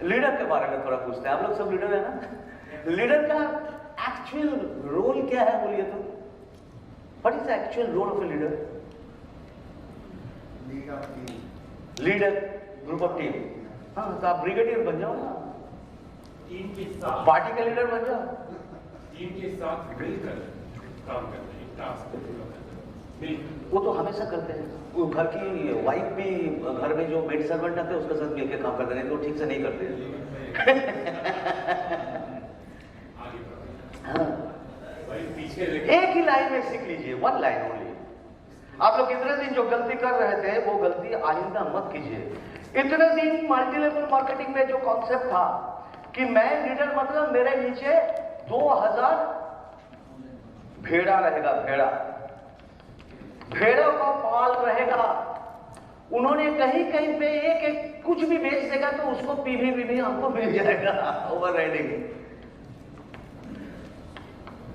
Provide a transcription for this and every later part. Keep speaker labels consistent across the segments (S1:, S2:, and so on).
S1: Leader के बारे में थोड़ा पूछते हैं। आप लोग सब लीडर है ना? लीडर का एक्चुअल रोल क्या है बोलिए तो? What is the actual role of a leader? Leader group of team. हाँ, तो आप ब्रिगेडियर बन जाओ ना,
S2: टीम के साथ,
S1: पार्टी का लीडर बन जाओ,
S2: टीम के साथ मिलकर काम करते हैं, टास्क को पूरा करते हैं।
S1: वो तो हमेशा करते हैं। वो घर की वाइफ भी घर में जो मेड सर्वेंट आते हैं उसके साथ मिलकर काम करते हैं, तो ठीक से नहीं करते। हाँ,
S2: पीछे
S1: एक ही लाइन में सीख लीजिए, वन लाइन ओनली। आप लोग इतने दिन जो गलती कर रहे थे वो गलती आइंदा मत कीजिए। इतने दिन मल्टी लेवल मार्केटिंग में जो कॉन्सेप्ट था कि मैं लीडर मतलब मेरे नीचे 2000 भेड़ा रहेगा, भेड़ों का पाल रहेगा। उन्होंने कहीं कहीं पे एक कुछ भी बेच देगा तो उसको पीवी हमको मिल जाएगा, over riding.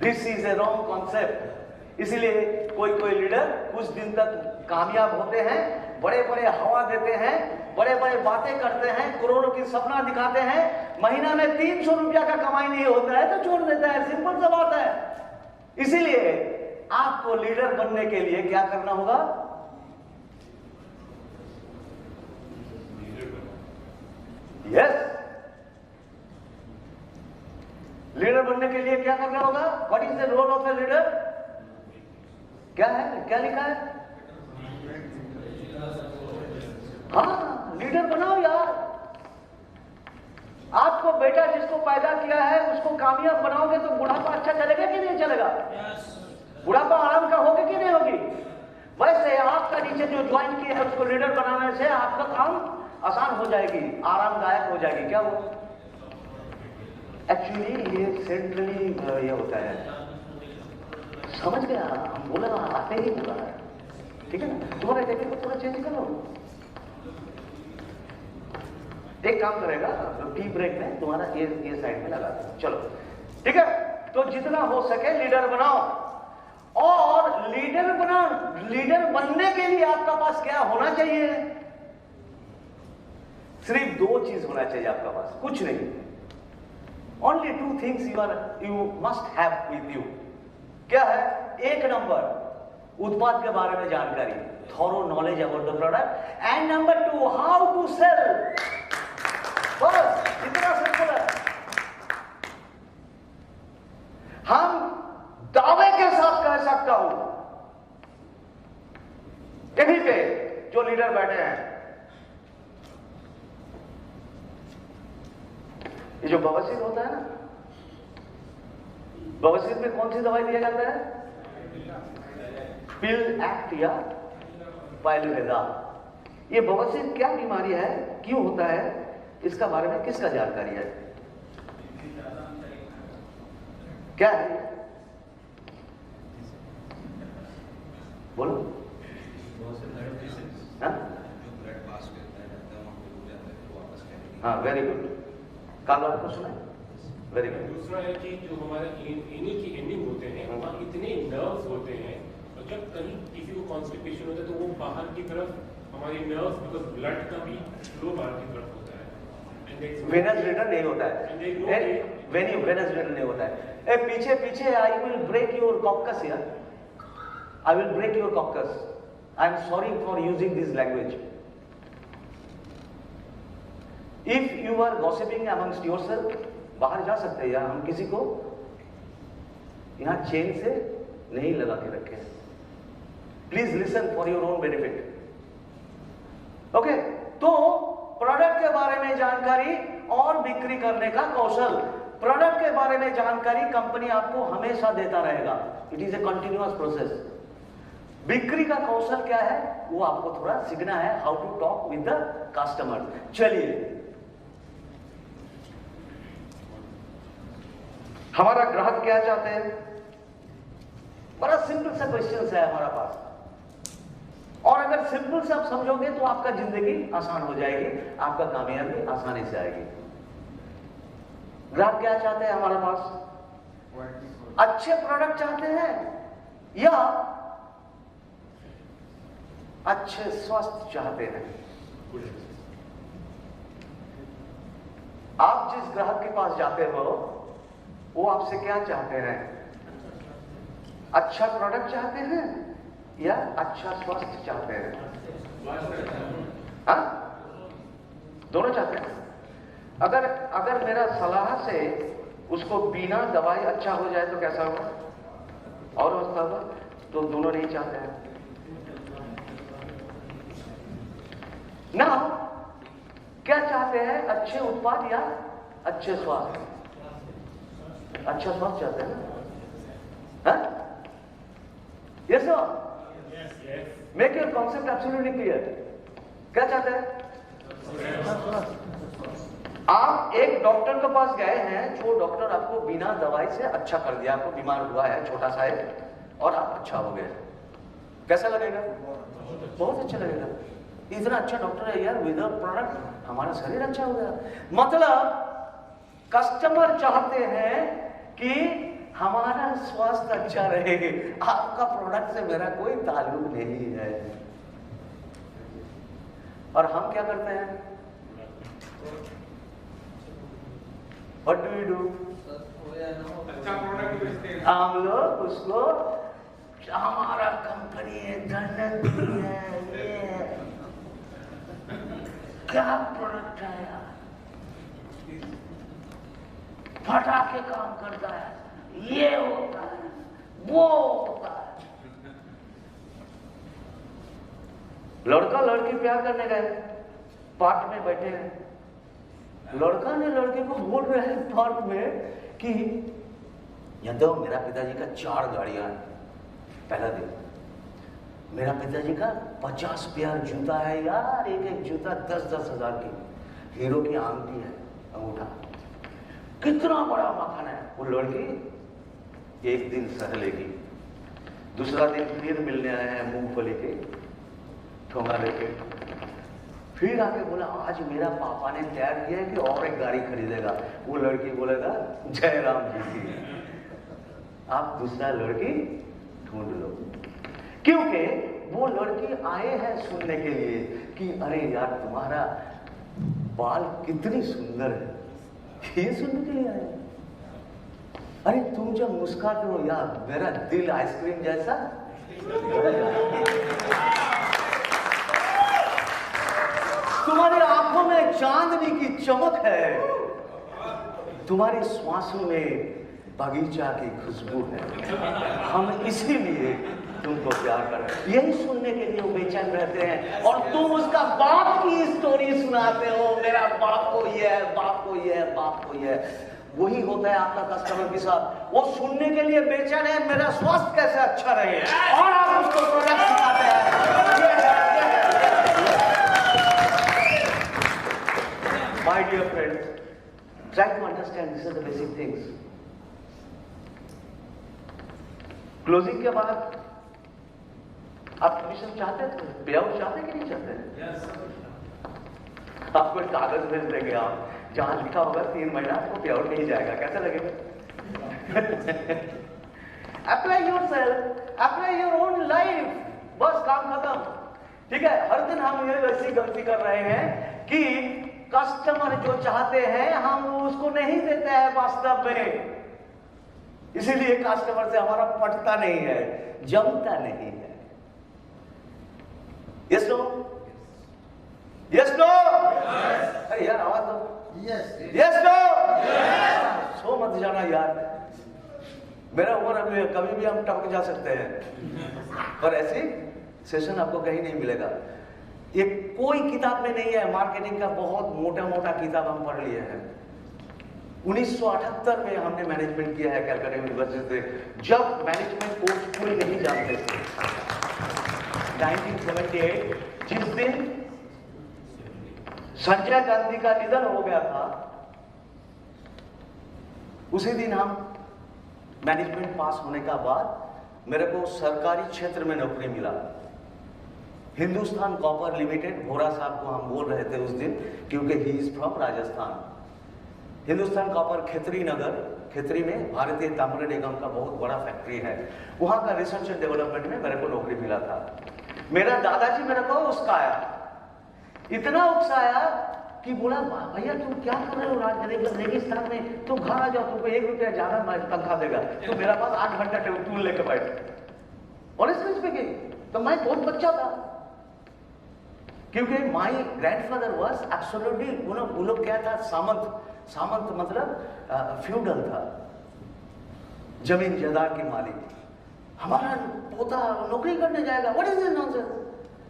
S1: This is a wrong concept. इसीलिए कोई लीडर कुछ दिन तक कामयाब होते हैं, बड़े बड़े हवा देते हैं, बड़े बड़े बातें करते हैं, करोड़ों की सपना दिखाते हैं, महीना में 300 रुपया का कमाई नहीं होता है तो छोड़ देता है। सिंपल सा बात है। इसीलिए आपको लीडर बनने के लिए क्या करना होगा? यस, लीडर बनने के लिए क्या करना होगा? What is the role of a leader? क्या है, क्या लिखा है? हाँ, लीडर बनाओ यार। आपको बेटा जिसको पैदा किया है उसको कामयाब बनाओगे तो बुढ़ापा अच्छा चलेगा कि नहीं चलेगा? बुढ़ापा आराम का होगी कि नहीं होगी? वैसे आपका नीचे जो ज्वाइन किया है उसको लीडर बनाने से आपका काम आसान हो जाएगी, आरामदायक हो जाएगी। क्या वो एक्चुअली ये सेंट्रली ये होता है, समझ गया? हम बोला आते ही बोला है, ठीक है ना? तुम्हारे टेक्निक को थोड़ा चेंज करो। एक काम करेगा, टी ब्रेक में तुम्हारा ये साइड में लगा दो, चलो ठीक है? तो जितना हो सके लीडर बनाओ। और लीडर बनने के लिए आपका पास क्या होना चाहिए? सिर्फ 2 चीज होना चाहिए आपका पास, कुछ नहीं। Only 2 things you must have with you. क्या है? 1 नंबर उत्पाद के बारे में जानकारी, thorough knowledge about the product, and number 2 how to sell. बस इतना सिंपल है। हम दावे के साथ कह सकता हूं कहीं पे जो लीडर बैठे हैं, ये जो बवासीर होता है ना, बवासीर में कौन सी दवाई दिया जाता है? पिल एक्ट या पाइलवेदा। ये बवासीर क्या बीमारी है, क्यों होता है, इसका बारे में किसका जानकारी है? क्या है? बोलो। हाँ, वेरी गुड। काल आपको सुना? Very good.
S2: दूसरा है कि जो हमारे इन्हीं की एंडिंग होते हैं वहाँ इतने नर्व्स होते हैं, और जब कहीं किसी को कॉन्स्टिपेशन होता है तो वो बाहर की तरफ हमारी नर्व्स, बिकॉज ब्लड का भी फ्लो बाहर की तरफ होता है।
S1: वेनस रीडर नहीं होता है, वेनस रीडर नहीं होता है। पीछे I will break your coccyx यार, I will break your coccyx. I am sorry for using this language. If you are gossiping amongst yourself, बाहर जा सकते हैं यार, हम किसी को यहां चेन से नहीं लगा के रखे। Please listen for your own benefit. Okay, तो प्रोडक्ट के बारे में जानकारी और बिक्री करने का कौशल। प्रोडक्ट के बारे में जानकारी कंपनी आपको हमेशा देता रहेगा, it is a continuous process. बिक्री का कौशल क्या है वो आपको थोड़ा सीखना है, how to talk with the customer. चलिए, हमारा ग्राहक क्या चाहते हैं? बड़ा सिंपल सा क्वेश्चन है हमारा पास, और अगर सिंपल से आप समझोगे तो आपका जिंदगी आसान हो जाएगी, आपका कामयाबी आसानी से आएगी। ग्राहक क्या चाहते हैं हमारे पास? अच्छे प्रोडक्ट चाहते हैं या अच्छे स्वास्थ्य चाहते हैं? आप जिस ग्राहक के पास जाते हो वो आपसे क्या चाहते हैं? अच्छा प्रोडक्ट चाहते हैं या अच्छा स्वास्थ्य चाहते हैं? हाँ, दोनों चाहते हैं। अगर मेरा सलाह से उसको बिना दवाई अच्छा हो जाए तो कैसा होगा? और अवस्था होगा। तो दोनों नहीं चाहते हैं ना। क्या चाहते हैं? अच्छे उत्पाद या अच्छे स्वास्थ्य? अच्छा स्वास्थ्य चाहते हैं ना? Yes sir, make your concept absolutely clear. क्या चाहते हैं? आप एक डॉक्टर के पास गए हैं, जो डॉक्टर आपको बिना दवाई से अच्छा कर दिया, आपको बीमार हुआ है छोटा सा है और आप अच्छा हो गए, कैसा लगेगा? बहुत अच्छा लगेगा। इतना अच्छा डॉक्टर है यार, विदाउट प्रोडक्ट हमारा शरीर अच्छा हो गया। मतलब कस्टमर चाहते हैं कि हमारा स्वास्थ्य अच्छा रहे, आपका प्रोडक्ट से मेरा कोई ताल्लुक नहीं है। और हम क्या करते हैं? What do we do?
S2: अच्छा प्रोडक्ट बेचते हैं
S1: हम लोग उसको, हमारा कंपनी है, धनती है, ये क्या प्रोडक्ट है यार, फटाके काम करता है, ये होता है, वो होता है। लड़का लड़की प्यार करने गए, पार्क में बैठे हैं, लड़का ने लड़के को बोल रहे हैं पार्क में कि यहां तो मेरा पिताजी का 4 गाड़ियां हैं, पहला दिन मेरा पिताजी का 50 पेयर जूता है यार, एक एक जूता 10-10 हजार की, हीरो की आंगठी है, अंगूठा, कितना बड़ा मकान है। वो लड़की एक दिन सह लेगी, दूसरा दिन फिर मिलने आए हैं मूंगफली के ठोंगा लेके, फिर आके बोला आज मेरा पापा ने तैयार किया है कि और एक गाड़ी खरीदेगा। वो लड़की बोलेगा जय राम जी की। आप दूसरा लड़की ढूंढ लो, क्योंकि वो लड़की आए हैं सुनने के लिए कि अरे यार तुम्हारा बाल कितनी सुंदर है, ये सुनने के लिए आए हैं। अरे तुम जब मुस्कुराते हो यार मेरा दिल आइसक्रीम जैसा, तुम्हारी आंखों में चांदनी की चमक है, तुम्हारी श्वासों में बगीचा की खुशबू है, हम इसीलिए तुमको प्यार कर रहे हैं। यही सुनने के लिए वो बेचैन रहते हैं। और तुम उसका बाप की स्टोरी सुनाते हो, मेरा बाप को ये है, बाप को ये है, बाप को ये है। वही होता है आपका कस्टमर के साथ, वो सुनने के लिए बेचैन है मेरा स्वास्थ्य कैसे अच्छा रहे, और आप उसको प्रोडक्ट सिखाते हैं। My dear friends, try to understand these are the basic things. Closing के बाद आप कमीशन चाहते थे, पे आउट चाहते कि नहीं चाहते? yes. आपको एक कागज भेज देंगे, आप जहां लिखा होगा 3 महीना आपको पे आउट नहीं जाएगा, कैसा लगेगा? Apply yourself, apply your own life, बस काम खत्म। ठीक है, हर दिन हम ये वैसी गलती कर रहे हैं कि कस्टमर जो चाहते हैं हम उसको नहीं देते हैं वास्तव में, इसीलिए कस्टमर से हमारा पटता नहीं है, जमता नहीं है। Yes no? Yes no? अरे यार आवाज दो। Yes yes no? सो मत जाना यार, मेरा उम्र अभी, कभी भी हम टपक जा सकते हैं, पर ऐसी सेशन आपको कहीं नहीं मिलेगा। ये कोई किताब में नहीं है, मार्केटिंग का बहुत मोटा मोटा किताब हम पढ़ लिए हैं। 1978 में हमने मैनेजमेंट किया है कलकत्ता यूनिवर्सिटी से, जब मैनेजमेंट कोर्स पूरे नहीं जानते थे। 1978 जिस दिन संजय गांधी का निधन हो गया था, उसी दिन हम मैनेजमेंट पास होने का बाद मेरे को सरकारी क्षेत्र में नौकरी मिला। हिंदुस्तान कॉपर लिमिटेड, भोरा साहब को हम बोल रहे थे उस दिन क्योंकि he is from Rajasthan. Hindustan copper Khetri Nagar, Khetri में भारतीय ताम्र निगम का बहुत बड़ा फैक्ट्री है, वहां का रिसर्च एंड डेवलपमेंट में मेरे को नौकरी मिला था। मेरा दादाजी मेरे को उसका आया इतना उकसाया कि बोला भैया तुम क्या कर रहे हो रेगिस्तान में, तुम घर आ जाओ, तुमको 1 रुपया ज्यादा तनख्वाह देगा, तो मेरा पास 8 घंटा टूल लेकर बैठ। ऑनेस्टली स्पीकिंग, तो मैं बहुत बच्चा था, क्योंकि माई ग्रैंडफादर वाज एब्सोल्युटली, वो लोग क्या था, सामंत मतलब फ्यूडल था, जमीन जायदाद के मालिक। हमारा पोता नौकरी करने जाएगा, व्हाट इज दिस नॉनसेंस,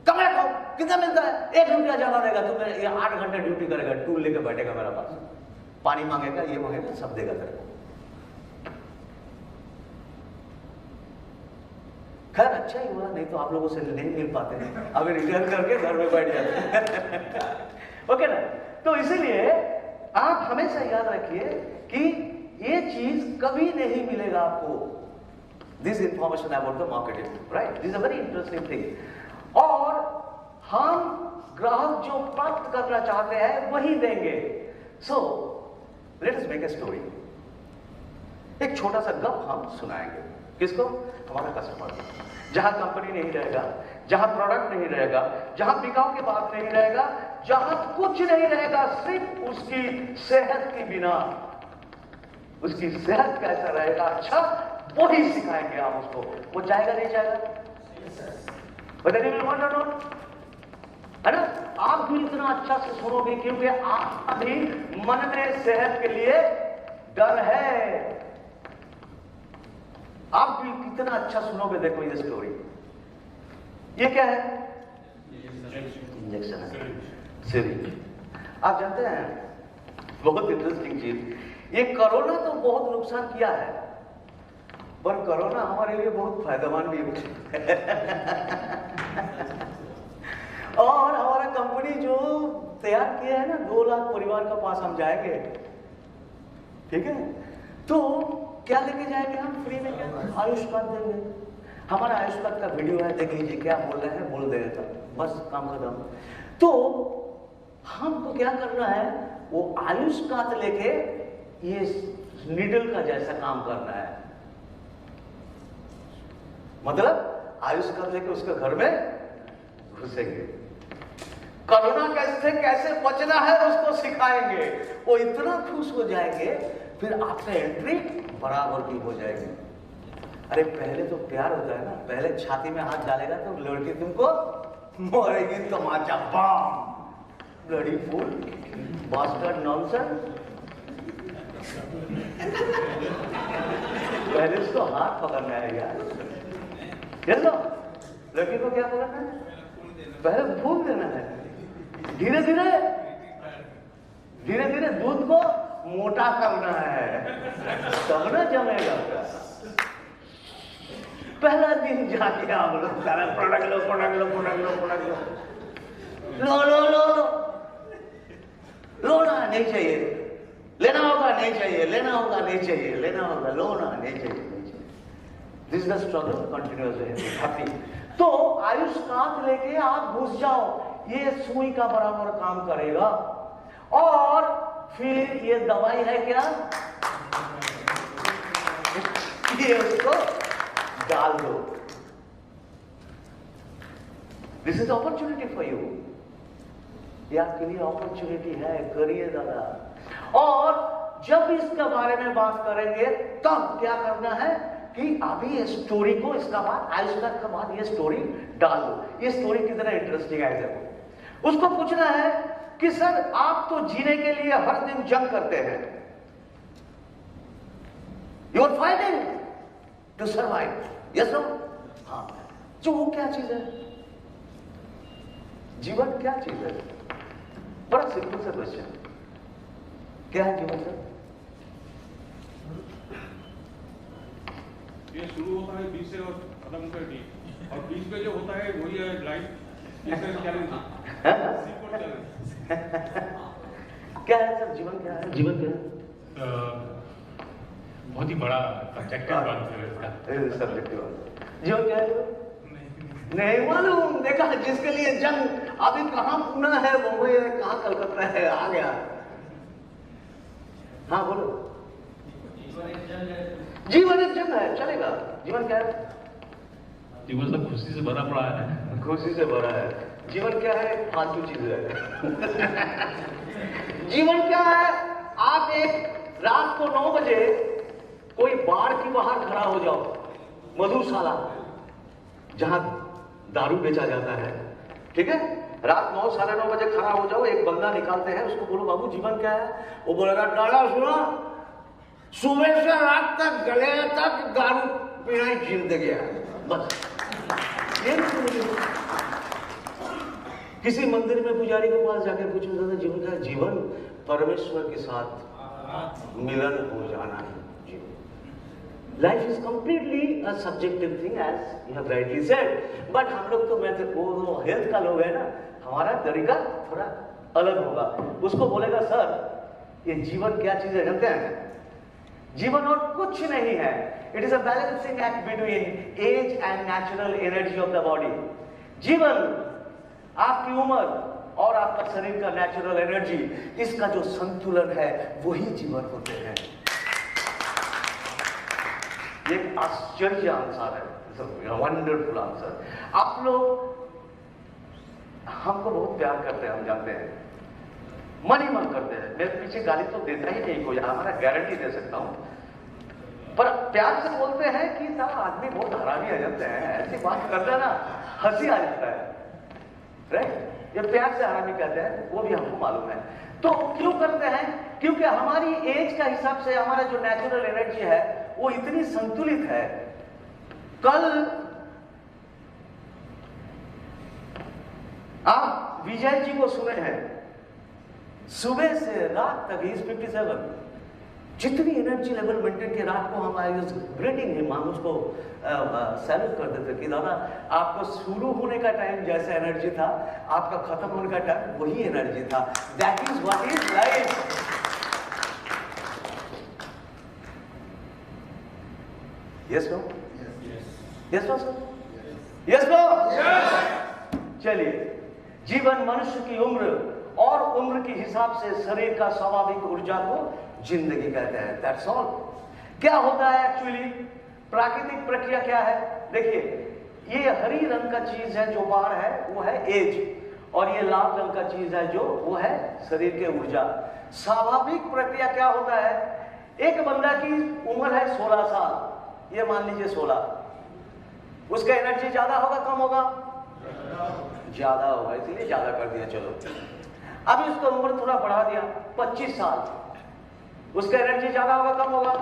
S1: कमाए खाओ, कितना मिलता है, 1 रुपया ज्यादा देगा, तो मेरे 8 घंटे ड्यूटी करेगा, टूल लेकर बैठेगा मेरा पास, पानी मांगेगा, ये मांगेगा, सब देगा तेरे को। खैर अच्छा ही हुआ, नहीं तो आप लोगों से नहीं मिल पाते हैं, अभी रिटर्न करके घर में बैठ जाते हैं। ओके ना, तो इसीलिए आप हमेशा याद रखिए कि ये चीज कभी नहीं मिलेगा आपको, this information about the marketing, right, this a very interesting thing. और हम ग्राहक जो प्राप्त करना चाहते हैं वही देंगे। So let us make a story, एक छोटा सा गप हम सुनाएंगे, किसको, हमारा कस्टमर, जहां कंपनी नहीं रहेगा, जहां प्रोडक्ट नहीं रहेगा, जहां बिकाऊ की बात नहीं रहेगा, जहां कुछ नहीं रहेगा, सिर्फ उसकी सेहत की बिना, उसकी सेहत कैसा रहेगा अच्छा, वही सिखाएंगे आप उसको। वो चाहेगा नहीं चाहेगा, है ना, आप भी इतना अच्छा से सुनोगे, क्योंकि आप भी मन में सेहत के लिए डर है। आप भी कितना अच्छा सुनोगे, देखो ये स्टोरी, ये क्या है, इंजेक्शन है, सिरिंज। आप जानते हैं बहुत इंटरेस्टिंग चीज, ये कोरोना तो बहुत नुकसान किया है, पर कोरोना हमारे लिए बहुत फायदेमंद भी है। और हमारा कंपनी जो तैयार किया है ना, 2 लाख परिवार का पास हम जाएंगे, ठीक है, तो क्या लेके जाएंगे हम फ्री में, क्या आयुष्मान देंगे। हमारा आयुष्मान का वीडियो है, देख लीजिए, क्या बोल रहे हैं, बोल देगा, बस काम खत्म। तो हमको क्या करना है, वो आयुष्मान लेके ये नीडल का जैसा काम करना है, मतलब आयुष्मान लेके उसके घर में घुसेंगे, कोरोना कैसे बचना है उसको सिखाएंगे। वो इतना खुश हो जाएंगे, फिर आपका एंट्री बराबर की हो जाएगी। अरे पहले तो प्यार होता है ना, पहले छाती में हाथ डालेगा तो लड़की तुमको मारेगी, तमाचा बम, ब्लडी फूल, बास्टर्ड नॉनसेंस। पहले उसको हाथ पकड़ना है यार, लड़की को क्या पकड़ना है, पहले फूल देना है, धीरे धीरे दूध को मोटा करना है, तब ना जमेगा। पहला दिन जाके आप लोग सारा प्रोडक्ट लो, लो ना, नहीं चाहिए, लेना होगा, नहीं चाहिए, लेना होगा, नहीं चाहिए, लेना होगा, लो ना, नहीं चाहिए। This is the struggle continuously happy. तो आयुष्मान लेके आप घुस जाओ, ये सुई का बराबर काम करेगा। और फिर ये दवाई है क्या, ये उसको डाल दो। This is opportunity for you, ये आपके लिए अपॉर्चुनिटी है, करिए दादा। और जब इसके बारे में बात करेंगे तब क्या करना है कि अभी ये स्टोरी को, इसका बाद आयुष्मान के बाद ये स्टोरी डाल दो। ये स्टोरी कितना इंटरेस्टिंग है, देखो। उसको पूछना है कि सर आप तो जीने के लिए हर दिन जंग करते हैं, you are fighting to survive, yes no? हाँ, जो वो क्या चीज है, जीवन क्या चीज है? बड़ा सिंपल सा क्वेश्चन, क्या है जीवन सर?
S3: ये शुरू होता है बीच से और खत्म होता है डी, और बीच में जो होता है वही है लाइफ चैलेंज।
S1: क्या है सर जीवन, क्या है जीवन, क्या है?
S2: बहुत ही बड़ा सब्जेक्टिव बात है,
S1: सब्जेक्टिव जीवन क्या है? नहीं मालूम, देखा जिसके लिए जंग अभी कहां पुणे है, मुंबई है, कहां कलकत्ता है, आ गया। हाँ बोलो। जीवन एक जंग है, चलेगा। जीवन क्या है?
S4: जीवन तो खुशी से भरा पड़ा है,
S1: खुशी से भरा है। जीवन क्या है? फालतू चीज है। जीवन क्या है? आप एक रात को 9 बजे कोई बार के बाहर खड़ा हो जाओ, मधुशाला जहां दारू बेचा जाता है, ठीक है, रात 9 साढ़े 9 बजे खड़ा हो जाओ, एक बंदा निकालते हैं, उसको बोलो बाबू जीवन क्या है? वो बोलेगा डाला सुना, सुबह से रात तक गले तक दारू पीना ही जिंदगी है, बस। किसी मंदिर में पुजारी के पास जाके पूछो दादा जीवन क्या है? जीवन परमेश्वर के साथ मिलन हो जाना है जीवन। Life is completely a subjective thing as you have rightly said, but हम लोग तो वो हेल्थ का लोग है ना, हमारा तरीका थोड़ा अलग होगा। उसको बोलेगा सर ये जीवन क्या चीज है जानते हैं? जीवन और कुछ नहीं है, it is a balancing act between age and natural energy of the body. जीवन आपकी उम्र और आपका शरीर का नेचुरल एनर्जी, इसका जो संतुलन है वही जीवन होते हैं। ये आश्चर्य आंसर है, वंडरफुल आंसर। आप लोग हमको बहुत प्यार करते हैं, हम जानते हैं, मन ही मन करते हैं। मेरे पीछे गाली तो देता ही नहीं कोई, हमारा गारंटी दे सकता हूं, पर प्यार से बोलते हैं कि साला आदमी बहुत हरामी आ जाते हैं, ऐसी बात करते हैं ना हंसी आ जाता है, राइट? ये प्यार से हरामी कहते हैं, वो भी हमको मालूम है। तो क्यों करते हैं? क्योंकि हमारी एज का हिसाब से हमारा जो नेचुरल एनर्जी है वो इतनी संतुलित है। कल आप विजय जी को सुने हैं, सुबह से रात तक ही 57 जितनी एनर्जी लेवल मेंटेन के, रात को हम ग्रेटिंग हिम, हम उसको सैल्यूट कर देते कि दादा आपको शुरू होने का टाइम जैसा एनर्जी था, आपका खत्म होने का टाइम वही एनर्जी था। That is what is life. Yes no? Yes no sir? Yes no? चलिए, जीवन मनुष्य की उम्र और उम्र के हिसाब से शरीर का स्वाभाविक ऊर्जा को जिंदगी कहते हैं। That's all. क्या होता है एक्चुअली? प्राकृतिक प्रक्रिया क्या है? देखिए, ये हरी रंग का चीज है जो बाहर है वो है एज, और ये लाल रंग का चीज है जो वो है शरीर के ऊर्जा। स्वाभाविक प्रक्रिया क्या होता है? एक बंदा की उम्र है 16 साल, ये मान लीजिए 16, उसका एनर्जी ज्यादा होगा कम होगा? ज्यादा होगा, इसलिए ज्यादा कर दिया। चलो, अभी उसका उम्र थोड़ा बढ़ा दिया 25 साल, उसका एनर्जी ज्यादा होगा कम होगा?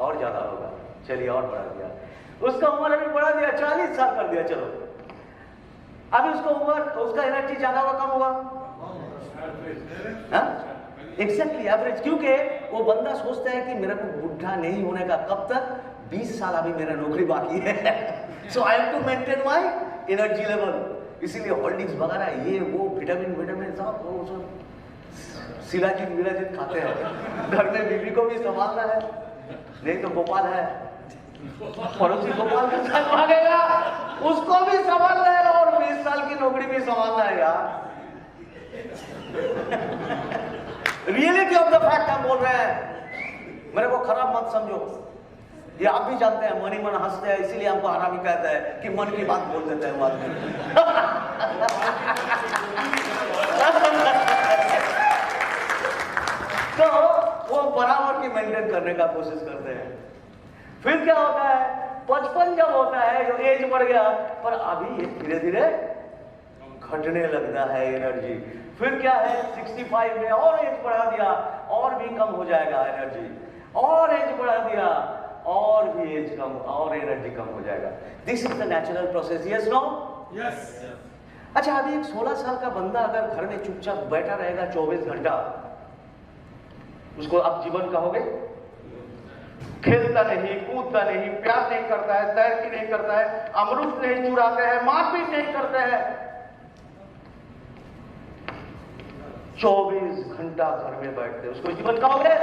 S1: और ज्यादा होगा। चलिए और बढ़ा दिया, उसका उम्र अभी बढ़ा दिया 40 साल कर दिया। चलो, अभी उसका उम्र, उसका एनर्जी ज्यादा होगा कम होगा? Exactly average. क्योंकि वो बंदा सोचता है कि मेरे को बुढ़ा नहीं होने का, कब तक? 20 साल अभी मेरा नौकरी बाकी है, so I have to maintain my energy level. इसीलिए होल्डिंग्स वगैरह ये वो विटामिन सब शिलाजीत विलाजीत खाते हैं। घर में बीवी को भी संभालना है, नहीं तो गोपाल है, पड़ोसी गोपाल के साथ भागेगा, उसको भी संभालना है और 20 साल की नौकरी भी संभालना है यार। रियलिटी ऑफ द फैक्ट हम बोल रहे हैं, मेरे को खराब मत समझो, ये आप भी जानते हैं, मन ही मन हंसते हैं, इसीलिए हमको हरामी कहता है कि मन की बात बोल देते हैं आदमी। तो वो बराबर की मेंटेन करने का कोशिश करते हैं। फिर क्या होता है? 55 जब होता है, जो एज बढ़ गया, पर अभी ये धीरे धीरे घटने लगता है एनर्जी। फिर क्या है? 65 में और एज बढ़ा दिया, और भी कम हो जाएगा एनर्जी, और एज बढ़ा दिया, और भी एज कम, और एनर्जी कम हो जाएगा। This is the natural process. Yes no? Yes. अच्छा, अभी एक 16 साल का बंदा अगर घर में चुपचाप बैठा रहेगा 24 घंटा, उसको आप जीवन कहोगे? खेलता नहीं, कूदता नहीं, प्यार नहीं करता है, तैरकी नहीं करता है, अमरूद नहीं चुराते हैं, मारपीट नहीं करते हैं, 24 घंटा घर में बैठते, उसको जीवन कहोगे?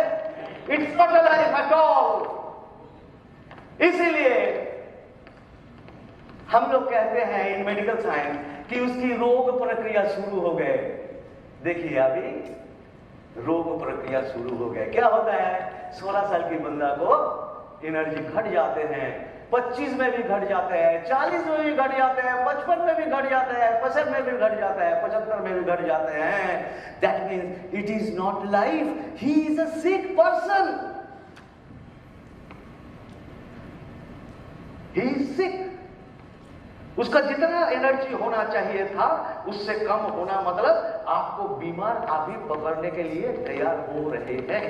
S1: It's not a life at all. इसीलिए हम लोग कहते हैं इन मेडिकल साइंस कि उसकी रोग प्रक्रिया शुरू हो गए। देखिए, अभी रोग प्रक्रिया शुरू हो गए। क्या होता है? 16 साल की बंदा को एनर्जी घट जाते हैं, 25 में भी घट जाते हैं, 40 में भी घट जाते हैं, 55 में भी घट जाते हैं, 65 में भी घट जाते हैं, 75 में भी घट जाते हैं. That means it is not life. He is a sick person. He is sick. उसका जितना एनर्जी होना चाहिए था उससे कम होना मतलब आपको बीमार अभी पकड़ने के लिए तैयार हो रहे हैं.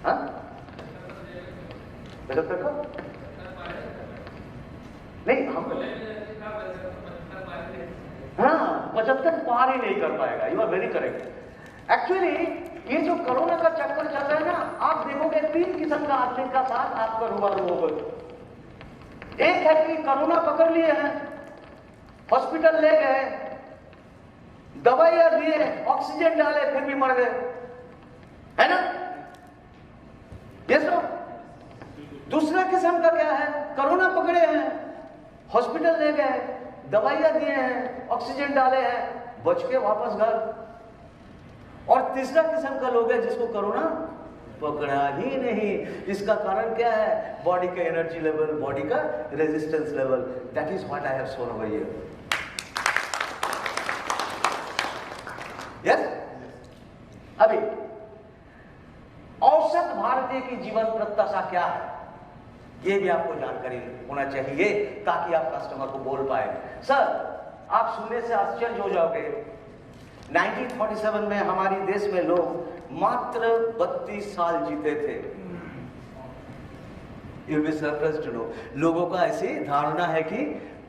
S1: हाँ 75 का नहीं, हम हाँ 75 पार ही नहीं कर पाएगा. You are very correct. Actually ये जो कोरोना का चक्कर चल रहा है ना, आप देखोगे 3 किस्म का आदमी का साथ आपका रुबारू होगा. एक है कि कोरोना पकड़ लिए हैं, हॉस्पिटल ले गए, दवाइयां दिए, ऑक्सीजन डाले, फिर भी मर गए, है ना? ये सब. दूसरा किस्म का क्या है? कोरोना पकड़े हैं, हॉस्पिटल ले गए, दवाइयां दिए हैं, ऑक्सीजन डाले हैं, बच के वापस घर. और तीसरा किस्म का लोग है जिसको कोरोना पकड़ा ही नहीं. इसका कारण क्या है? बॉडी का एनर्जी लेवल, बॉडी का resistance level. That is what I have shown over here. Yes. अभी औसत भारतीय की जीवन प्रत्याशा क्या है, ये भी आपको जानकारी होना चाहिए ताकि आप कस्टमर को बोल पाए. सर, आप सुनने से आश्चर्य हो जाओगे, 1947 में हमारे देश में लोग मात्र 32 साल जीते थे. You'll be surprised to know. लोगों का ऐसी धारणा है कि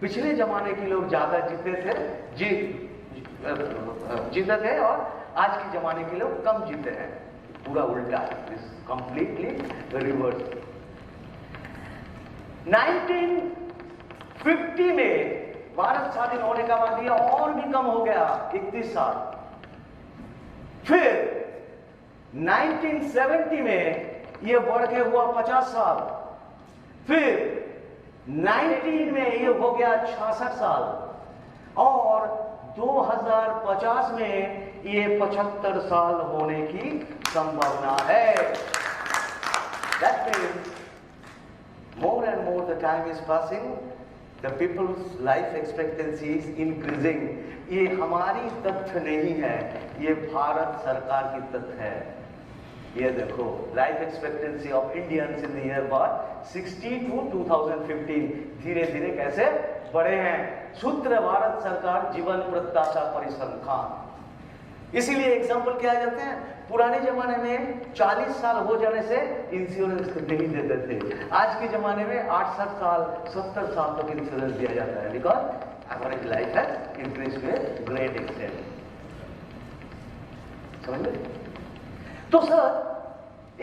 S1: पिछले जमाने के लोग ज्यादा जीते थे, जीते थे और आज के जमाने के लोग कम जीते हैं. पूरा उल्टा, कंप्लीटली रिवर्स. 1950 में भारत स्वाधीन होने का बाद ये और भी कम हो गया, 31 साल. फिर 1970 में ये बढ़ के हुआ 50 साल. फिर 19 में ये हो गया 66 साल और 2050 में ये 75 साल होने की संभावना है. That means more and more the time is passing, the people's life expectancy is increasing. ये हमारी तथ्य नहीं है, ये भारत सरकार की तथ्य है. ये देखो, life expectancy of Indians in the year बाद 60 to 2015 धीरे धीरे कैसे बढ़े हैं. सूत्र भारत सरकार जीवन प्रत्याशा परिसंख्यान. इसीलिए एग्जाम्पल क्या जाते हैं, पुराने जमाने में 40 साल हो जाने से इंश्योरेंस नहीं देते थे. आज के जमाने में 68 साल 70 साल तक इंश्योरेंस दिया जाता है. Because average life has increase to a great extent. समझ लो. तो सर,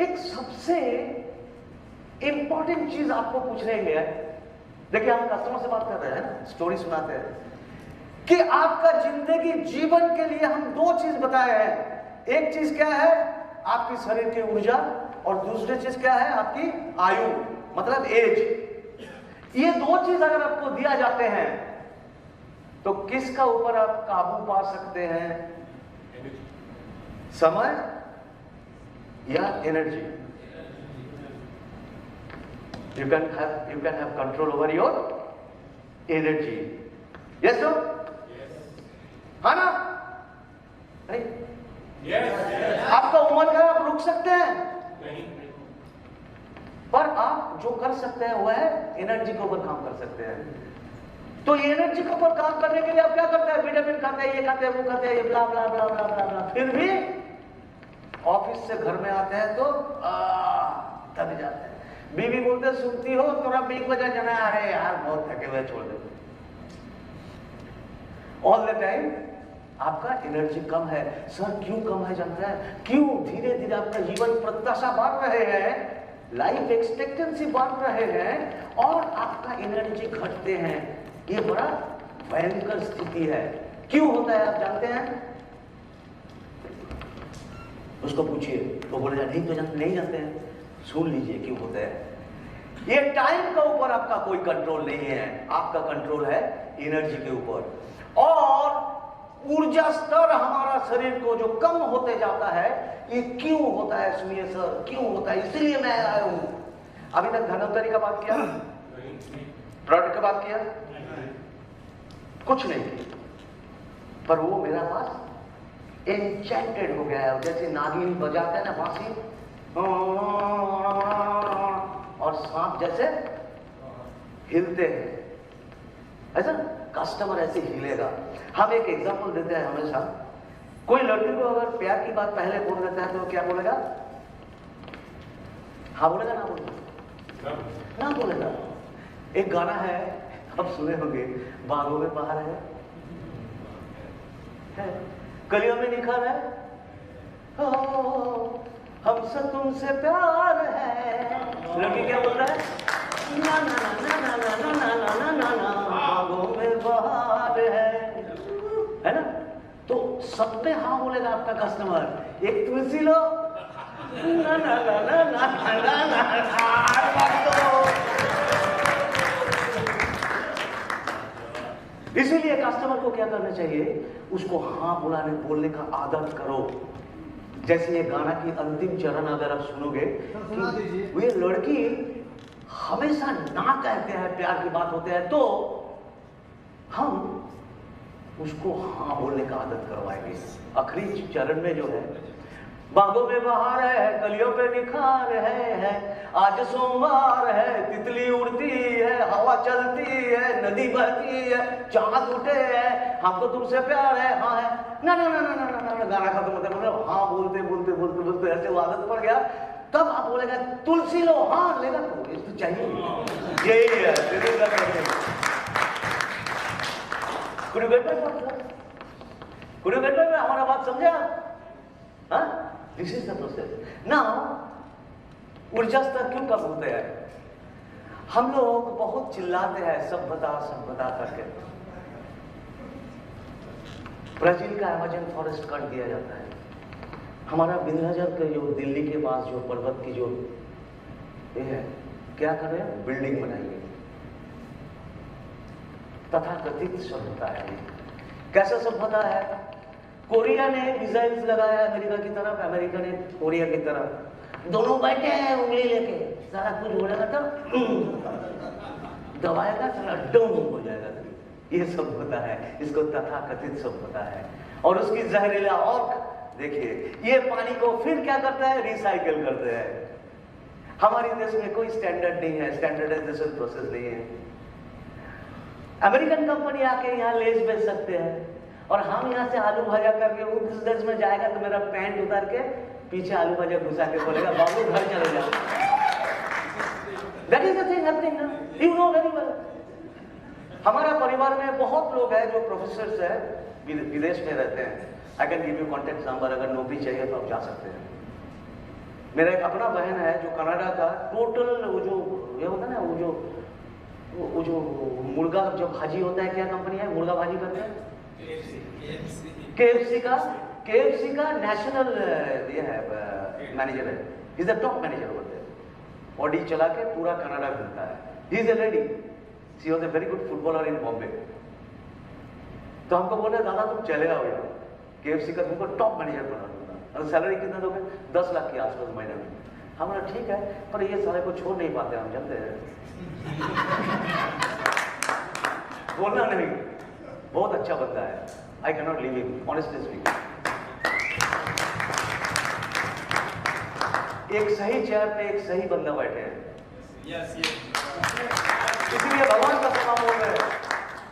S1: एक सबसे इंपॉर्टेंट चीज आपको पूछने गया है. देखिए, हम कस्टमर से बात कर रहे हैं, स्टोरी सुनाते हैं कि आपका जिंदगी जीवन के लिए हम 2 चीज बताए हैं. एक चीज क्या है? आपकी शरीर की ऊर्जा, और दूसरी चीज क्या है? आपकी आयु, मतलब एज. ये 2 चीज अगर आपको दिया जाते हैं तो किसका ऊपर आप काबू पा सकते हैं? समय या energy? You can have control over your energy. Yes, sir? हाँ ना? नहीं?
S2: Yes.
S1: आपका उम्र का आप रुक सकते हैं,
S2: नहीं.
S1: पर आप जो कर सकते हैं वह है एनर्जी के ऊपर काम कर सकते हैं. तो एनर्जी के ऊपर काम करने के लिए आप क्या करते हैं? विटामिन खाते हैं, ये खाते हैं, वो खाते हैं, ये ब्ला ब्ला ब्ला ब्ला ब्ला ब्ला. फिर भी ऑफिस से घर में आते हैं तो थक जाते हैं. बीवी बोलते सुनती हो थोड़ा 1 बजे जाना है, अरे यार बहुत थके हुए, छोड़ दे. ऑल द टाइम आपका एनर्जी कम है. सर क्यों कम है जानते हैं? क्यों? धीरे धीरे आपका जीवन प्रत्याशा बढ़ रहे हैं, लाइफ एक्सपेक्टेंसी बढ़ रहे हैं और आपका एनर्जी घटते हैं. ये बड़ा भयंकर स्थिति है. क्यों होता है आप जानते हैं? उसको पूछिए तो बोलेगा नहीं तो नहीं जानते हैं. सुन लीजिए क्यों होता है. ये टाइम के ऊपर आपका कोई कंट्रोल नहीं है, आपका कंट्रोल है एनर्जी के ऊपर. और ऊर्जा स्तर हमारा शरीर को जो कम होते जाता है, ये क्यों होता है? सुनिए सर, क्यों होता है? इसलिए मैं आया हूं. अभी तक धनवंतरी का बात किया, प्रोडक्ट का बात किया, कुछ नहीं किया, पर वो मेरा पास एन्चेंटेड हो गया है। जैसे नागिन बजाते हैं ना बांसुरी, और सांप जैसे हिलते हैं, ऐसा कस्टमर ऐसे हिलेगा। हम एक एग्जांपल देते हैं हमेशा, कोई लड़की को अगर प्यार की बात पहले बोल देता है तो क्या बोलेगा? हाँ बोलेगा, ना बोलेगा? ना बोलेगा। एक गाना है, आप सुने होंगे, बागों में बहार है, कलियों में निखार है, हमसे तुमसे प्यार है। लड़की क्या बोल रहा है? ना ना ना ना ना ना ना ना ना ना ना, बागों में बहार है ना? तो सब पे हाँ बोलेगा आपका कस्टमर। एक तुलसी लो, ना ना ना ना ना ना ना। इसीलिए कस्टमर को क्या करना चाहिए? उसको हाँ बोलने का आदत करो। जैसे ये गाना की अंतिम चरण अगर आप सुनोगे, ये लड़की हमेशा ना कहते हैं, प्यार की बात होते हैं, तो हम उसको हाँ बोलने का आदत करवाएंगे। आखिरी चरण में जो है, बागों में बहार है, कलियों पे निखार है, आज सोमवार है, तितली उड़ती है, हवा चलती है, नदी बहती है, चांद उठे है, हमको तुमसे प्यार है, हाँ है, ना ना ना ना ना ना ना। गाना खत्म होते मतलब हाँ बोलते बोलते बोलते बोलते ऐसे वो आदत पड़ गया। तब आप बोलेगा तुलसी लो, हाँ लेगा, तो इसको चाहिए, यही है। हमारा बात समझे आप? This is the process. Now ऊर्जा स्तर क्यों कम होते हैं? हम लोग बहुत चिल्लाते हैं सभ्यता करके। ब्राजील का अमेज़न फॉरेस्ट काट दिया जाता है। हमारा विंध्याचल के जो दिल्ली के पास जो पर्वत की जो ये है, क्या कर रहे हैं? बिल्डिंग बनाइए। तथाकथित सभ्यता है। कैसा सभ्यता है? कोरिया ने मिसाइल्स लगाया अमेरिका की तरफ, अमेरिका ने कोरिया की तरफ, दोनों बैठे हैं उंगली लेके, सारा कुछ बोलेगा तो दबाएगा, सारा डम हो जाएगा। ये सभ्यता है, इसको तथाकथित सभ्यता है। और उसकी जहरीला औक देखिए, ये पानी को फिर क्या करता है? रिसाइकिल करते हैं। हमारे देश में कोई स्टैंडर्ड नहीं है, स्टैंडर्डाइजेशन प्रोसेस नहीं है। अमेरिकन कंपनी आके यहाँ लेस बेच सकते हैं, और हम यहाँ से आलू भाजा करके वो उस देश में जाएगा तो मेरा पैंट उतार के पीछे आलू भाजा घुसा के बोलेगा बाबू घर चले जाओ। That is the thing happening now, you know very well. हमारा परिवार में बहुत लोग हैं जो प्रोफेसर्स हैं, विदेश में रहते हैं। I can give you contact number, अगर नौकरी चाहिए तो आप जा सकते हैं। मेरा एक अपना बहन है जो कनाडा का टोटल वो जो ये होता है ना, वो जो मुर्गा जो भाजी होता है, क्या कंपनी है मुर्गा भाजी करते हैं? KFC का नेशनल ये है मैनेजर है, इज द टॉप मैनेजर होते हैं। ऑडी चला के पूरा कनाडा घूमता है। He is a lady, she was a very good footballer in Bombay. तो हमको बोले दादा तुम चले आओ यहाँ, KFC का तुमको टॉप मैनेजर बना दूंगा, और सैलरी कितना दोगे? 10 लाख के आसपास महीने में। हमारा ठीक है, पर ये सारे को छोड़ नहीं पाते, हम जानते हैं। बोलना नहीं, बहुत अच्छा बंदा है। I can not leave him, honestly speaking. एक सही चेयर पे एक सही बंदा बैठे हैं। इसलिए भगवान कसम हम बोल रहे हैं,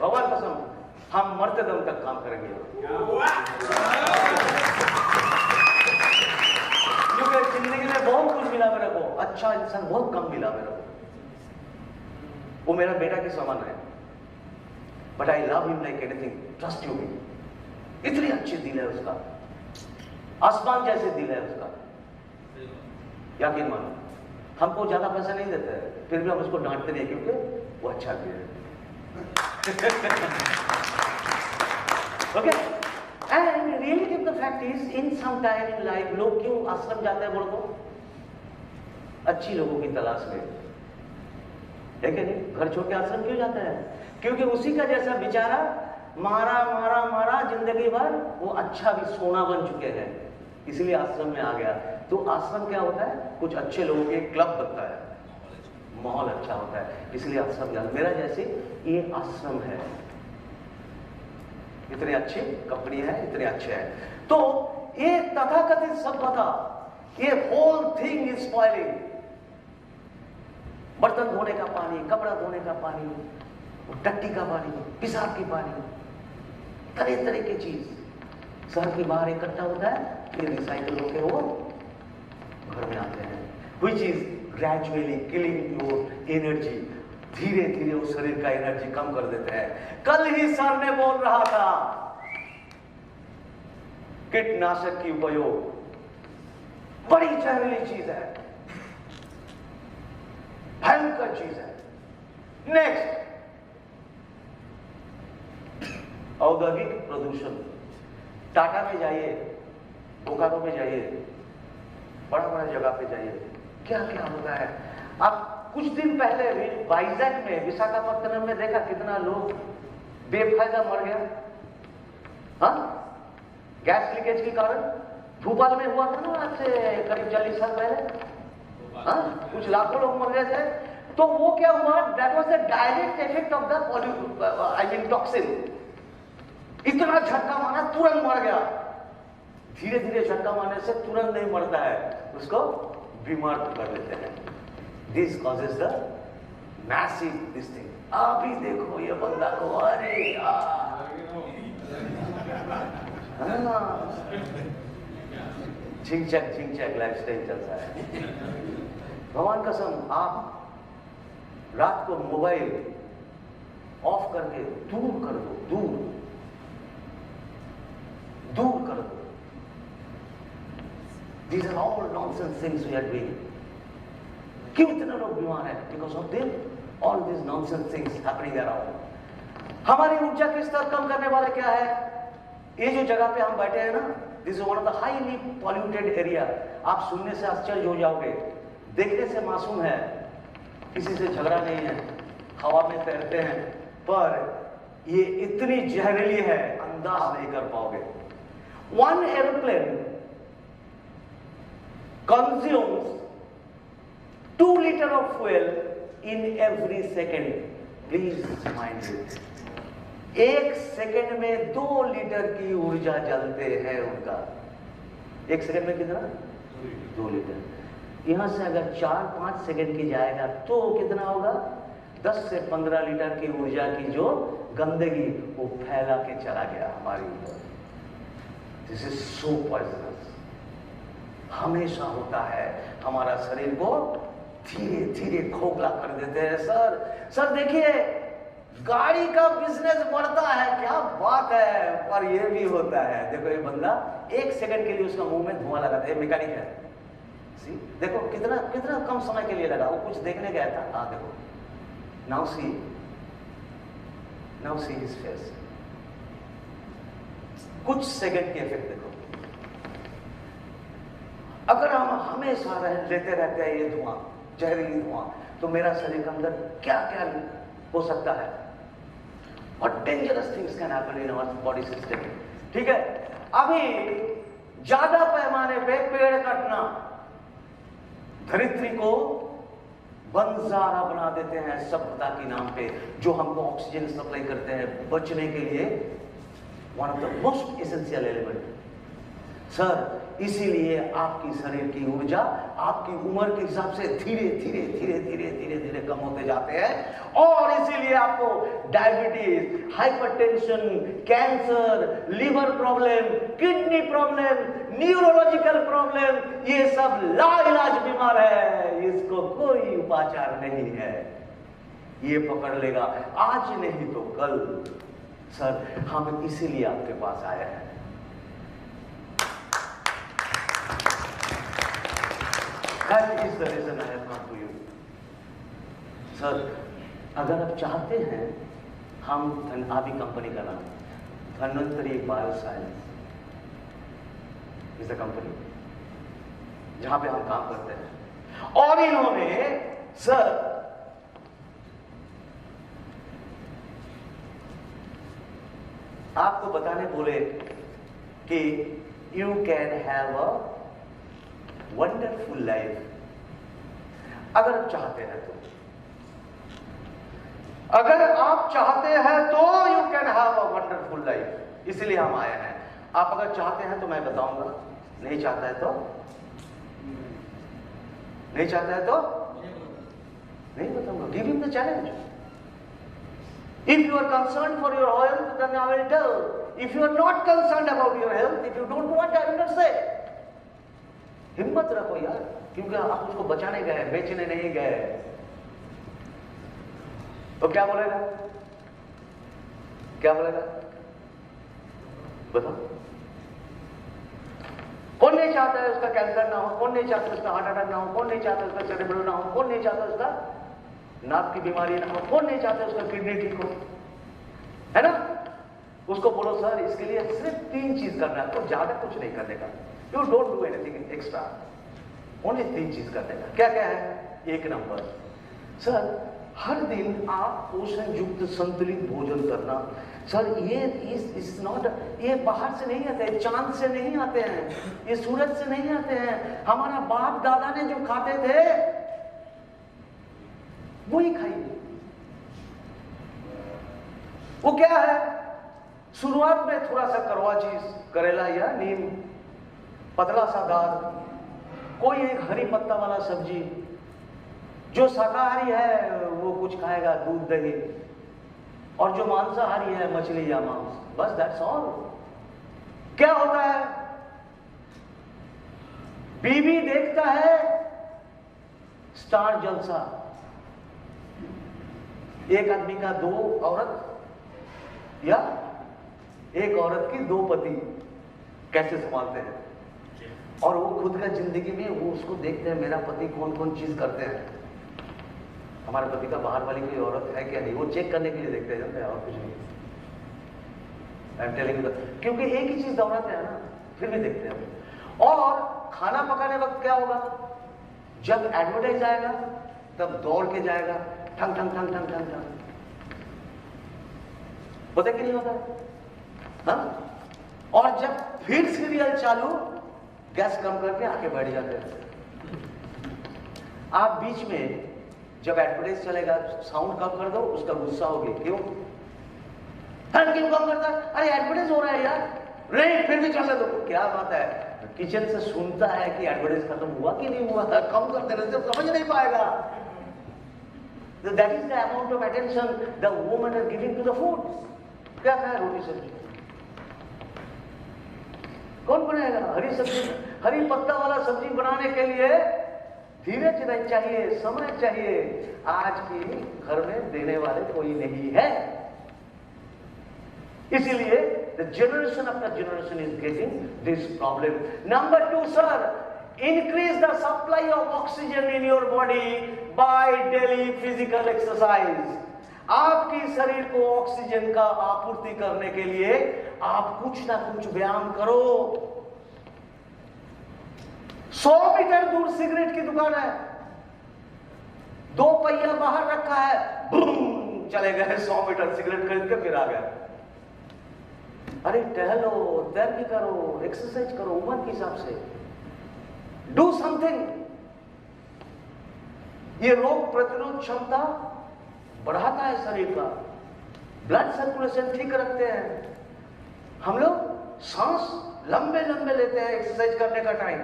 S1: भगवान कसम हम मरते दम तक काम करेंगे। क्योंकि जिंदगी में बहुत कुछ मिला मेरे को, अच्छा इंसान बहुत कम मिला मेरे को। वो मेरा बेटा के समान है, but I love him like anything, trust you me. इतनी अच्छी दिल है उसका, आसमान जैसे दिल है उसका, यकीन मानो। हमको ज्यादा पैसा नहीं देते हैं, फिर भी हम उसको डांटते नहीं क्योंकि वो अच्छा दिल है। Okay, and really the fact is in some time in life लोग क्यों आश्रम जाते हैं? बोलो तो अच्छी लोगों की तलाश में, है कि नहीं? घर छोड़ के आश्रम क्यों जाते हैं? क्योंकि उसी का जैसा बेचारा मारा जिंदगी भर वो अच्छा भी सोना बन चुके हैं, इसलिए आश्रम में आ गया। तो आश्रम क्या होता है? कुछ अच्छे लोगों के क्लब बनता है। माहौल अच्छा होता है। इसलिए आप सब याद, मेरा जैसे ये आश्रम है, इतने अच्छे कपड़े हैं, इतने अच्छे हैं, तो ये तथाकथित सभ्यता, ये होल थिंग इज स्पॉइलिंग। बर्तन धोने का पानी, कपड़ा धोने का पानी, टट्टी का पानी, पेशाब की पानी, तरह तरह की चीज शहर के बाहर इकट्ठा होता है, फिर रिसाइकल होके वो घर में आते हैं, which is gradually killing your energy। धीरे धीरे उस शरीर का एनर्जी कम कर देते हैं। कल ही सर ने बोल रहा था कीटनाशक की उपयोग बड़ी जहरीली चीज है, भयंकर चीज है। नेक्स्ट, औद्योगिक प्रदूषण। टाटा में जाइए, बोकारो में जाइए, बड़ा बड़ा जगह पे जाइए, क्या क्या होता है। आप कुछ दिन पहले भी वाइजैक में, विशाखापट्टनम में देखा कितना लोग बेफायदा मर गया, हाँ, गैस लीकेज के कारण। भोपाल में हुआ था ना आज से करीब 40 साल पहले, हाँ, कुछ लाखों लोग मर गए थे। तो वो क्या हुआ, that was the direct effect of the toxin. इतना झटका मारा, तुरंत मर गया। धीरे धीरे झटका मारने से तुरंत नहीं मरता है, उसको बीमार कर देते हैं। This causes the massive this thing. अभी देखो ये बंदा को, अरे यार, झिंचक लाइफस्टाइल चलता है। भगवान कसम, आप रात को मोबाइल ऑफ करके दूर कर दो, दूर कर दो। These are all nonsense things we are doing. क्यों इतने लोग बीमार हैं? Because of them, all these nonsense things happening around. हमारी ऊर्जा के स्तर कम करने वाले क्या है? ये जो जगह पे हम बैठे हैं ना, this is one of the highly polluted area. आप सुनने से आश्चर्य हो जाओगे, देखने से मासूम है, किसी से झगड़ा नहीं है, हवा में तैरते हैं, पर ये इतनी जहरीली है, अंदाज नहीं कर पाओगे। One airplane consumes 2 liters of fuel in every second. Please mind it. 1 second में 2 लीटर की ऊर्जा जलते हैं उनका। 1 सेकंड में कितना? 2 लीटर। यहां से अगर 4-5 सेकंड की जाएगा तो कितना होगा? 10 से 15 लीटर की ऊर्जा की जो गंदगी वो फैला के चला गया हमारी ऊपर। This is so poisonous. हमेशा होता है, हमारा शरीर को धीरे धीरे खोखला कर देते हैं। सर देखिए, गाड़ी का बिजनेस बढ़ता है, क्या बात है, पर ये भी होता है। देखो ये बंदा 1 सेकंड के लिए उसका मुंह में धुआं लगाता है, मैकेनिक है। सी, देखो कितना कम समय के लिए लगा, वो कुछ देखने गया था। हाँ देखो, नाउ सी हिज फेस। कुछ सेकंड की इफेक्ट देखो। अगर हम हमेशा लेते रहते हैं ये धुआं, जहरीली धुआं, तो मेरा शरीर के अंदर क्या क्या हो सकता है। What dangerous things can happen in our body system। ठीक है, अभी ज्यादा पैमाने पे पेड़ कटना धरित्री को बंजारा बना देते हैं सभ्यता के नाम पे, जो हमको ऑक्सीजन सप्लाई करते हैं बचने के लिए, one of the most essential element. Sir, इसीलिए आपकी शरीर की ऊर्जा आपकी उम्र के हिसाब से धीरे धीरे कम होते जाते हैं, और इसीलिए आपको diabetes, hypertension, cancer, liver problem, kidney problem, neurological problem, ये सब लाइलाज बीमार है, इसको कोई उपचार नहीं है। ये पकड़ लेगा आज नहीं तो कल। सर, हम इसीलिए आपके पास आए हैं। That is the reason I have come to you. Sir, अगर आप चाहते हैं, हम अभी कंपनी का नाम Dhanvantari bioscience is the company जहां पे हम काम करते हैं। और इन्होंने सर आपको बताने बोले कि you can have a wonderful life. अगर आप चाहते हैं तो अगर आप चाहते हैं तो you can have a wonderful life. इसलिए हम आए हैं। आप अगर चाहते हैं तो मैं बताऊंगा, नहीं चाहता है तो नहीं चाहता है तो नहीं बताऊंगा। Give him the challenge. If you are concerned for your health, then I will tell. If you are not concerned about your health, if you don't want, I will not say. हिम्मत रखो यार, क्योंकि आप उसको बचाने गए, बेचने नहीं गए। तो क्या बोलेगा? क्या बोलेगा? बताओ। कौन नहीं चाहता है उसका कैंसर ना हो? कौन नहीं चाहता उसका हार्ट अटैक ना हो? कौन नहीं चाहता उसका सेरेब्रल ना हो? कौन नहीं चाहता उसका नाक की बीमारी ना हो? कौन नहीं चाहता उसका किडनी ठीक हो? है ना? उसको बोलो सर इसके लिए सिर्फ 3 चीज करना है, तो ज्यादा कुछ नहीं करने का। You don't do anything extra, only 3 चीज करने का। क्या क्या है? 1 नंबर, सर हर दिन आप पोषण युक्त संतुलित भोजन करना। सर ये इस नॉट, ये बाहर से नहीं आते हैं, चांद से नहीं आते हैं, ये सूरज से नहीं आते हैं। हमारा बाप दादा ने जो खाते थे वही खाइए। वो क्या है? शुरुआत में थोड़ा सा कड़वा चीज, करेला या नीम, पतला सा दाल, कोई एक हरी पत्ता वाला सब्जी। जो शाकाहारी है वो कुछ खाएगा, दूध दही, और जो मांसाहारी है मछली या मांस, बस दैट्स ऑल। क्या होता है? बीवी देखता है स्टार जलसा, एक आदमी का 2 औरत या एक औरत की 2 पति कैसे संभालते हैं, और वो खुद का जिंदगी में वो उसको देखते हैं मेरा पति कौन कौन चीज करते हैं। हमारे पति का बाहर वाली कोई औरत है क्या नहीं, वो चेक करने के लिए देखते हैं, जानते हैं, और कुछ नहीं। आई एम टेलिंग यू, क्योंकि एक ही चीज दोहराते हैं ना, फिर भी देखते हैं। और खाना पकाने वक्त क्या होगा? जब एडवर्टाइज आएगा तब दौड़ के जाएगा, ठंग ठंग ठंग ठंग ठंग ठंग। पता कि नहीं होता? हाँ? और जब फिर सीरियल चालू, गैस कम करके आके बैठ जाते हैं। आप बीच में जब एडवर्टाइज चलेगा साउंड कम कर दो, उसका गुस्सा होगी। क्यों? क्यों कम करता है? अरे एडवर्टाइज हो रहा है यार, नहीं फिर भी चलने दो। क्या बात है? किचन से सुनता है कि एडवर्टाइज खत्म हुआ कि नहीं हुआ, कम कर देने से समझ नहीं पाएगा। That is the amount of attention the women are giving to the food. क्या खाया? रोटी सब्जी। कौन बनाएगा? हरी सब्जी, हरी पत्ता वाला सब्जी बनाने के लिए धीरज चाहिए, समय चाहिए। आज की घर में देने वाले कोई नहीं है, इसीलिए the generation after generation is getting this problem. Number 2, sir, increase the supply of oxygen in your body by daily physical exercise. आपकी शरीर को ऑक्सीजन का आपूर्ति करने के लिए आप कुछ ना कुछ व्यायाम करो। 100 मीटर दूर सिगरेट की दुकान है, 2 पहिया बाहर रखा है, बूम चले गए 100 मीटर सिगरेट खरीद के फिर आ गए। अरे टहलो, तैराकी करो, एक्सरसाइज करो उम्र के हिसाब से, डू समथिंग। ये रोग प्रतिरोध क्षमता बढ़ाता है शरीर का, ब्लड सर्कुलेशन ठीक रखते हैं। हम लोग सांस लंबे लंबे लेते हैं एक्सरसाइज करने का टाइम,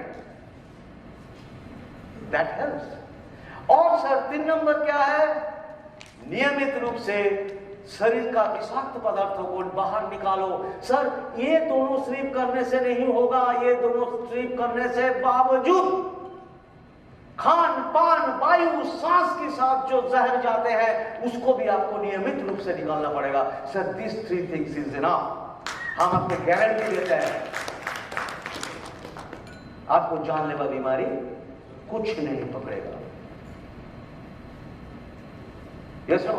S1: दैट हेल्प्स। और सर 3 नंबर क्या है? नियमित रूप से शरीर का विषाक्त पदार्थों को बाहर निकालो। सर ये दोनों स्लीप करने से नहीं होगा, ये दोनों स्लीप करने से बावजूद खान पान, वायु, सांस के साथ जो जहर जाते हैं उसको भी आपको नियमित रूप से निकालना पड़ेगा। Sir this 3 things is enough. हम आपको गारंटी देते हैं आपको जानलेवा बीमारी कुछ नहीं पकड़ेगा। Yes no?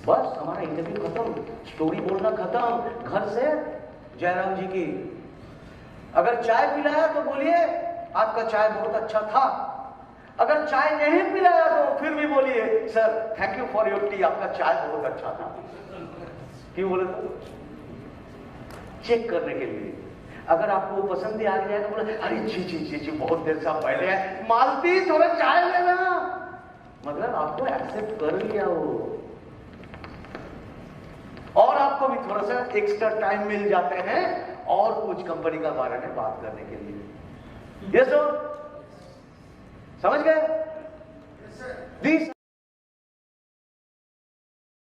S1: बस हमारा इंटरव्यू खत्म, स्टोरी बोलना खत्म। घर से जयराम जी की अगर चाय पिलाया तो बोलिए आपका चाय बहुत अच्छा था, अगर चाय नहीं पिलाया तो फिर भी बोलिए sir thank you for your T, आपका चाय बहुत अच्छा था। क्यों बोले? तो चेक करने के लिए। अगर आपको पसंद ही आ गया तो बोले अरे जी जी जी जी बहुत देर से आप पहले है, मालती थोड़ा चाय लेना, मतलब आपको एक्सेप्ट कर लिया वो। थोड़ा सा एक्स्ट्रा टाइम मिल जाते हैं और कुछ कंपनी का बारे में बात करने के लिए। ये सो समझ गए? These